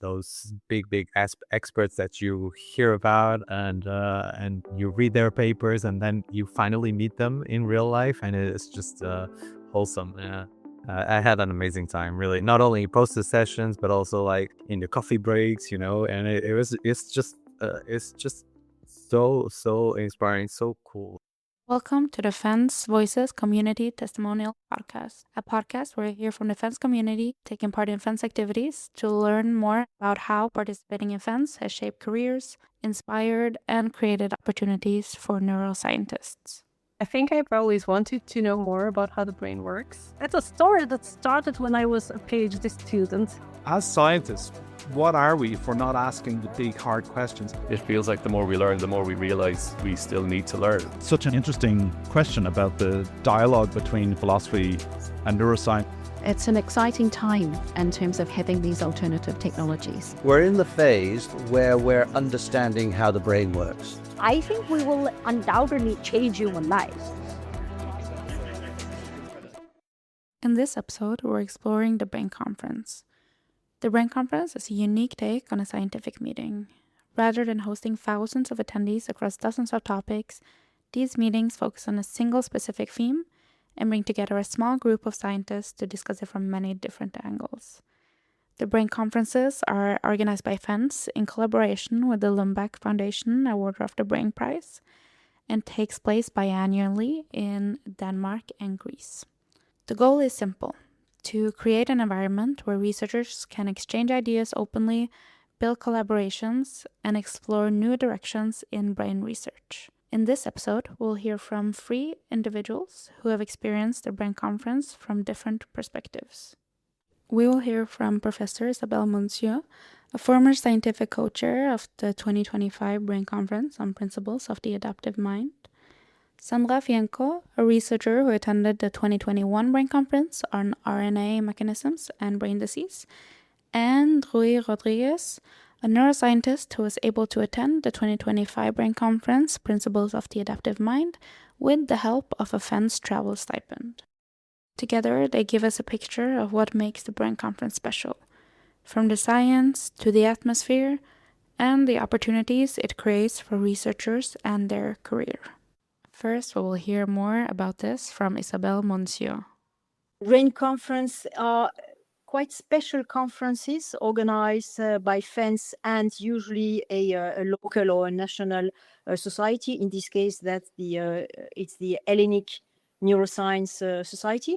those big experts that you hear about, and you read their papers, and then you finally meet them in real life, and it's just wholesome. Yeah. I had an amazing time, really. Not only poster sessions, but also like in the coffee breaks, and it's just so inspiring, so cool. Welcome to the FENS Voices Community Testimonial Podcast, a podcast where I hear from the FENS community taking part in FENS activities to learn more about how participating in FENS has shaped careers, inspired, and created opportunities for neuroscientists. I think I've always wanted to know more about how the brain works. It's a story that started when I was a PhD student. As scientists, what are we for not asking the big, hard questions? It feels like the more we learn, the more we realize we still need to learn. Such an interesting question about the dialogue between philosophy and neuroscience. It's an exciting time in terms of having these alternative technologies. We're in the phase where we're understanding how the brain works. I think we will undoubtedly change human lives. In this episode, we're exploring the Brain Conference. The Brain Conference is a unique take on a scientific meeting. Rather than hosting thousands of attendees across dozens of topics, these meetings focus on a single specific theme and bring together a small group of scientists to discuss it from many different angles. The Brain Conferences are organized by FENS in collaboration with the Lundbeck Foundation, awarder of the Brain Prize, and takes place biannually in Denmark and Greece. The goal is simple: to create an environment where researchers can exchange ideas openly, build collaborations, and explore new directions in brain research. In this episode, we'll hear from 3 individuals who have experienced the Brain Conference from different perspectives. We will hear from Professor Isabelle Mansuy, a former scientific co-chair of the 2025 Brain Conference on Principles of the Adaptive Mind; Sandra Fienko, a researcher who attended the 2021 Brain Conference on RNA mechanisms and brain disease; and Rui Rodrigues, a neuroscientist who was able to attend the 2025 Brain Conference Principles of the Adaptive Mind with the help of a FENS travel stipend. Together, they give us a picture of what makes the Brain Conference special, from the science to the atmosphere and the opportunities it creates for researchers and their career. First, we will hear more about this from Isabelle Mansuy. Brain conference are quite special conferences organized by FENS and usually a local or a national society. In this case, it's the Hellenic Neuroscience Society.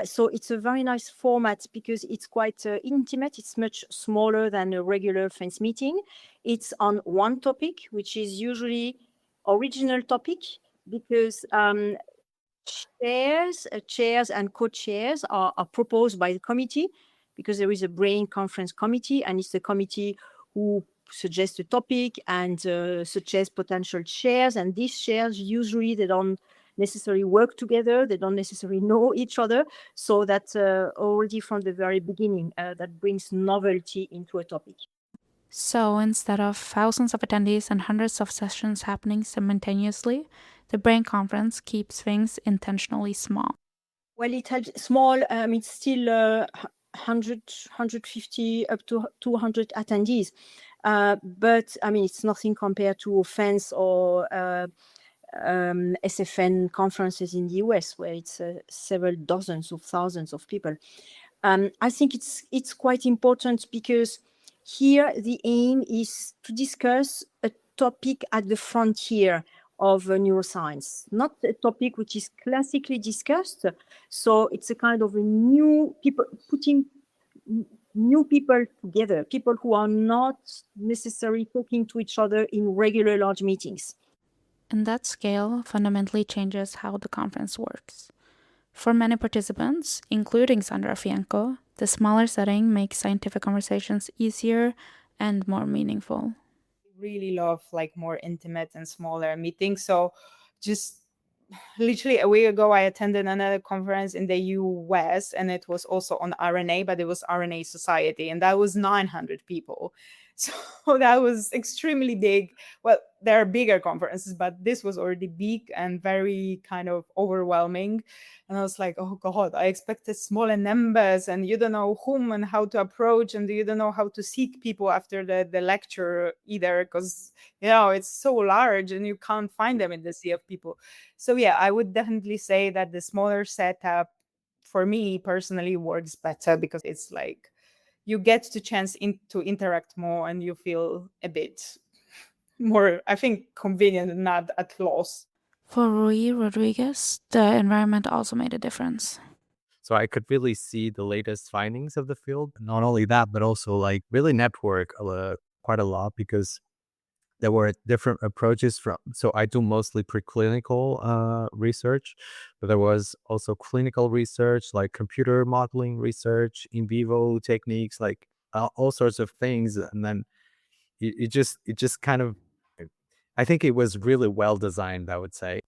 So it's a very nice format because it's quite intimate. It's much smaller than a regular FENS meeting. It's on one topic, which is usually original topic, because chairs and co-chairs are proposed by the committee, because there is a Brain Conference committee, and it's the committee who suggests a topic and suggests potential chairs. And these chairs, usually they don't necessarily work together, they don't necessarily know each other, so that already from the very beginning, that brings novelty into a topic. So instead of thousands of attendees and hundreds of sessions happening simultaneously, the Brain Conference keeps things intentionally small. Well, it has small, it's still 100, 150 up to 200 attendees. But it's nothing compared to FENS or SFN conferences in the US, where it's several dozens of thousands of people. I think it's quite important because here the aim is to discuss a topic at the frontier of neuroscience, not a topic which is classically discussed. So it's a kind of a new people, putting new people together, people who are not necessarily talking to each other in regular large meetings. And that scale fundamentally changes how the conference works. For many participants, including Sandra Fienko, the smaller setting makes scientific conversations easier and more meaningful. Really love more intimate and smaller meetings. So just literally a week ago, I attended another conference in the US, and it was also on RNA, but it was RNA Society, and that was 900 people. So that was extremely big. Well, there are bigger conferences, but this was already big and very kind of overwhelming. And I was like, oh God, I expected smaller numbers, and you don't know whom and how to approach, and you don't know how to seek people after the lecture either, because it's so large and you can't find them in the sea of people. So yeah, I would definitely say that the smaller setup for me personally works better, because it's like you get the chance to interact more, and you feel a bit more, I think, convenient and not at loss. For Rui Rodrigues, the environment also made a difference. So I could really see the latest findings of the field. Not only that, but also like really network quite a lot, because there were different approaches from. So I do mostly preclinical research, but there was also clinical research, like computer modeling research, in vivo techniques, like all sorts of things. And then it just kind of, I think it was really well designed, I would say.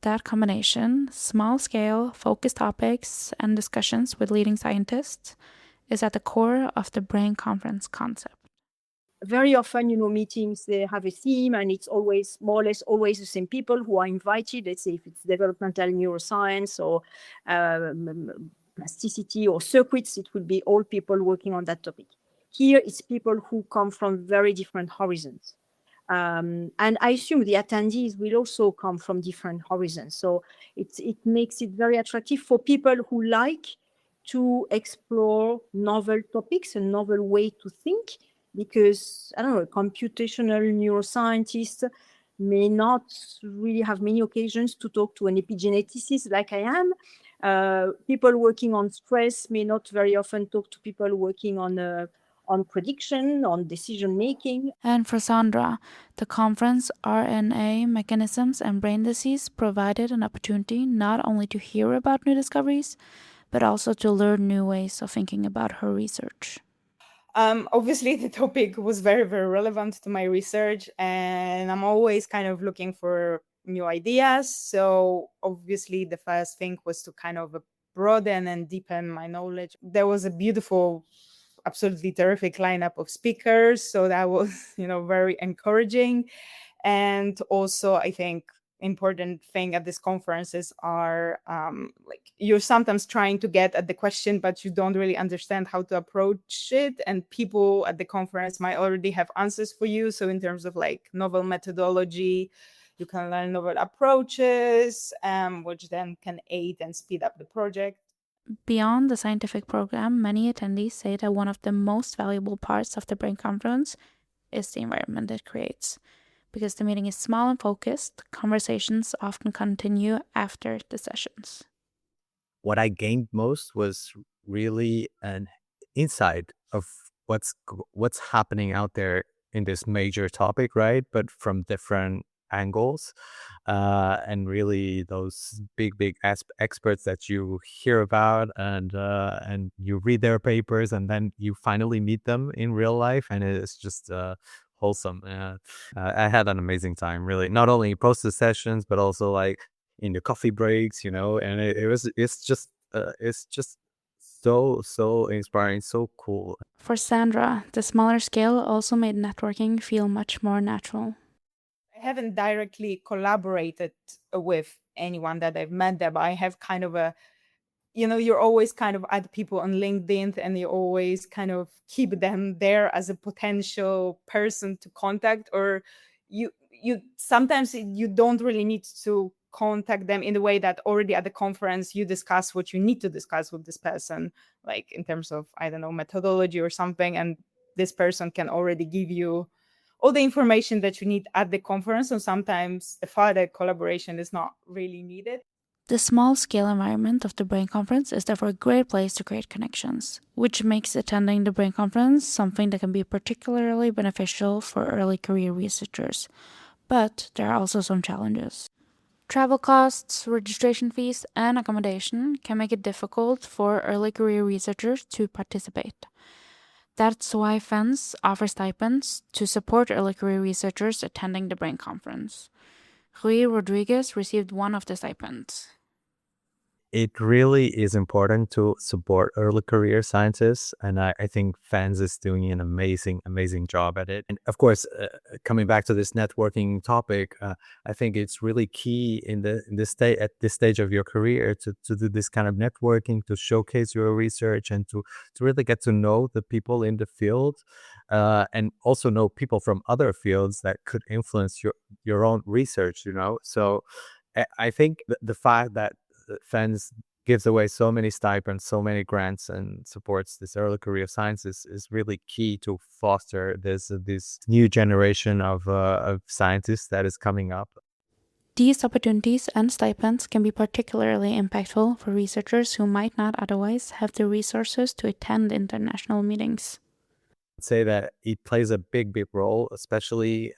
That combination, small scale, focused topics, and discussions with leading scientists, is at the core of the Brain Conference concept. Very often, meetings, they have a theme, and it's always more or less always the same people who are invited. Let's say if it's developmental neuroscience or plasticity or circuits, it will be all people working on that topic. Here, it's people who come from very different horizons. And I assume the attendees will also come from different horizons. So it makes it very attractive for people who like to explore novel topics, a novel way to think, because, I don't know, a computational neuroscientist may not really have many occasions to talk to an epigeneticist like I am. People working on stress may not very often talk to people working on prediction, on decision making. And for Sandra, the conference RNA Mechanisms and Brain Disease provided an opportunity not only to hear about new discoveries, but also to learn new ways of thinking about her research. Obviously, the topic was very, very relevant to my research, and I'm always kind of looking for new ideas. So obviously, the first thing was to kind of broaden and deepen my knowledge. There was a beautiful, absolutely terrific lineup of speakers, so that was very encouraging. And also, I think important thing at these conferences are like you're sometimes trying to get at the question, but you don't really understand how to approach it, and people at the conference might already have answers for you. So in terms of like novel methodology, you can learn novel approaches, which then can aid and speed up the project. Beyond the scientific program, many attendees say that one of the most valuable parts of the Brain Conference is the environment it creates. Because the meeting is small and focused, conversations often continue after the sessions. What I gained most was really an insight of what's happening out there in this major topic, right? But from different angles, and really those big experts that you hear about, and you read their papers, and then you finally meet them in real life, and it's just wholesome. I had an amazing time, really, not only post the sessions, but also like in the coffee breaks, and it's just so inspiring, so cool. For Sandra, the smaller scale also made networking feel much more natural. I haven't directly collaborated with anyone that I've met there, but I have kind of you're always kind of add people on LinkedIn, and you always kind of keep them there as a potential person to contact, or you sometimes you don't really need to contact them in the way that already at the conference you discuss what you need to discuss with this person, like in terms of, I don't know, methodology or something, and this person can already give you all the information that you need at the conference. And sometimes a further collaboration is not really needed. The small-scale environment of the Brain Conference is therefore a great place to create connections, which makes attending the Brain Conference something that can be particularly beneficial for early career researchers. But there are also some challenges. Travel costs, registration fees, and accommodation can make it difficult for early career researchers to participate. That's why FENS offers stipends to support early career researchers attending the Brain Conference. Rui Rodrigues received one of the stipends. it really is important to support early career scientists, and I think FENS is doing an amazing job at it. And of course, coming back to this networking topic, I think it's really key in this stage of your career to do this kind of networking, to showcase your research, and to really get to know the people in the field, and also know people from other fields that could influence your own research. So I think the fact that FENS gives away so many stipends, so many grants, and supports this early career of science is really key to foster this new generation of scientists that is coming up. These opportunities and stipends can be particularly impactful for researchers who might not otherwise have the resources to attend international meetings. I'd say that it plays a big role, especially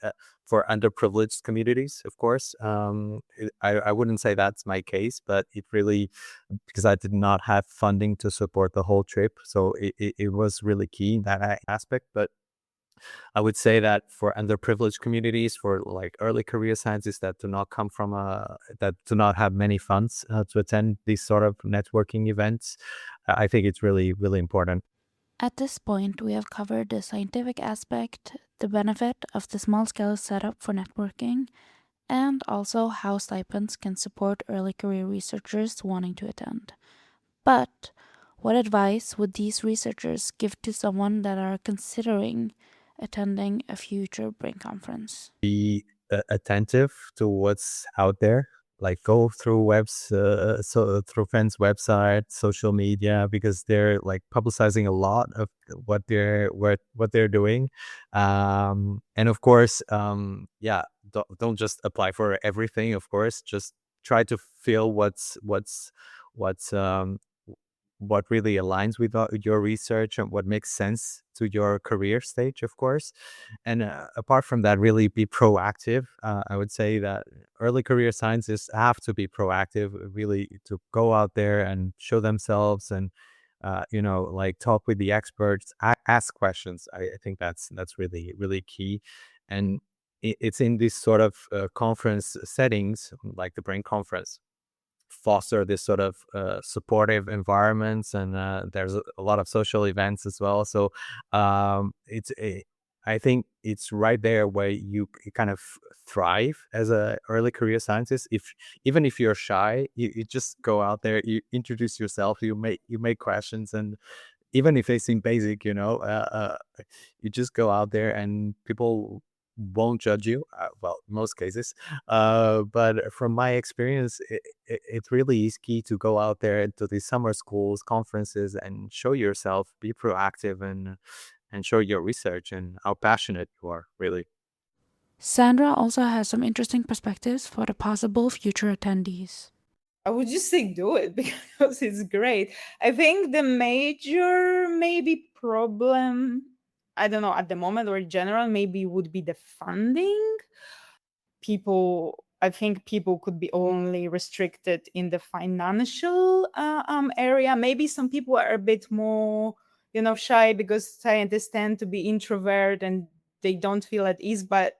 for underprivileged communities, of course. I wouldn't say that's my case, but it really, because I did not have funding to support the whole trip, so it was really key in that aspect. But I would say that for underprivileged communities, for like early career scientists that do not come from that do not have many funds to attend these sort of networking events, I think it's really important. At this point, we have covered the scientific aspect, the benefit of the small-scale setup for networking, and also how stipends can support early career researchers wanting to attend. But what advice would these researchers give to someone that are considering attending a future brain conference? Be attentive to what's out there. Like go through through FENS website, social media, because they're like publicizing a lot of what they're doing, and of course, don't just apply for everything. Of course, just try to feel what really aligns with your research and what makes sense to your career stage, of course. And apart from that, really be proactive. I would say that early career scientists have to be proactive, really, to go out there and show themselves and, like talk with the experts, ask questions. I think that's really key. And it's in these sort of conference settings, like the Brain Conference, foster this sort of supportive environments, and there's a lot of social events as well. So I think it's right there where you kind of thrive as a early career scientist. Even if you're shy, you just go out there, you introduce yourself, you make questions, and even if they seem basic, you just go out there and people won't judge you. Well, in most cases. But from my experience, it really is key to go out there to these summer schools, conferences, and show yourself, be proactive, and show your research and how passionate you are, really. Sandra also has some interesting perspectives for the possible future attendees. I would just say do it because it's great. I think the major maybe problem, I don't know, at the moment or in general, maybe would be the funding. I think people could be only restricted in the financial area. Maybe some people are a bit more, shy because scientists tend to be introvert and they don't feel at ease. But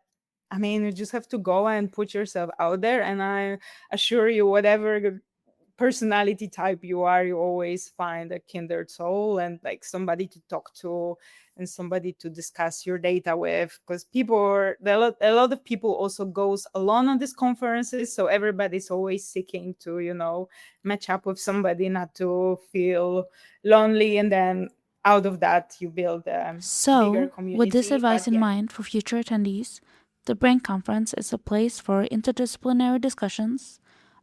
I mean, you just have to go and put yourself out there. And I assure you, whatever personality type you are, you always find a kindred soul and like somebody to talk to and somebody to discuss your data with, because a lot of people also goes alone on these conferences, so everybody's always seeking to match up with somebody, not to feel lonely, and then out of that you build a bigger community. With this advice in mind for future attendees, the Brain Conference is a place for interdisciplinary discussions,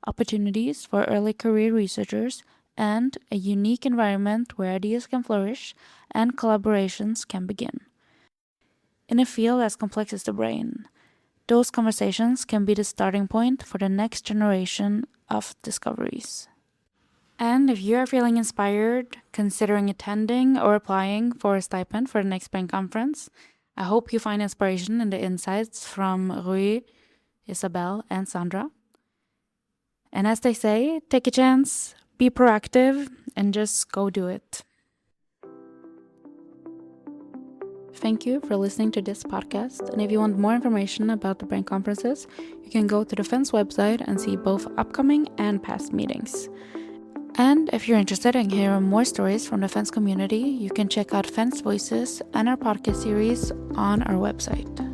opportunities for early career researchers, and a unique environment where ideas can flourish and collaborations can begin. In a field as complex as the brain, those conversations can be the starting point for the next generation of discoveries. And if you are feeling inspired, considering attending or applying for a stipend for the next Brain Conference, I hope you find inspiration in the insights from Rui, Isabelle, and Sandra. And as they say, take a chance, be proactive, and just go do it. Thank you for listening to this podcast. And if you want more information about the Brain Conferences, you can go to the FENS website and see both upcoming and past meetings. And if you're interested in hearing more stories from the FENS community, you can check out FENS Voices and our podcast series on our website.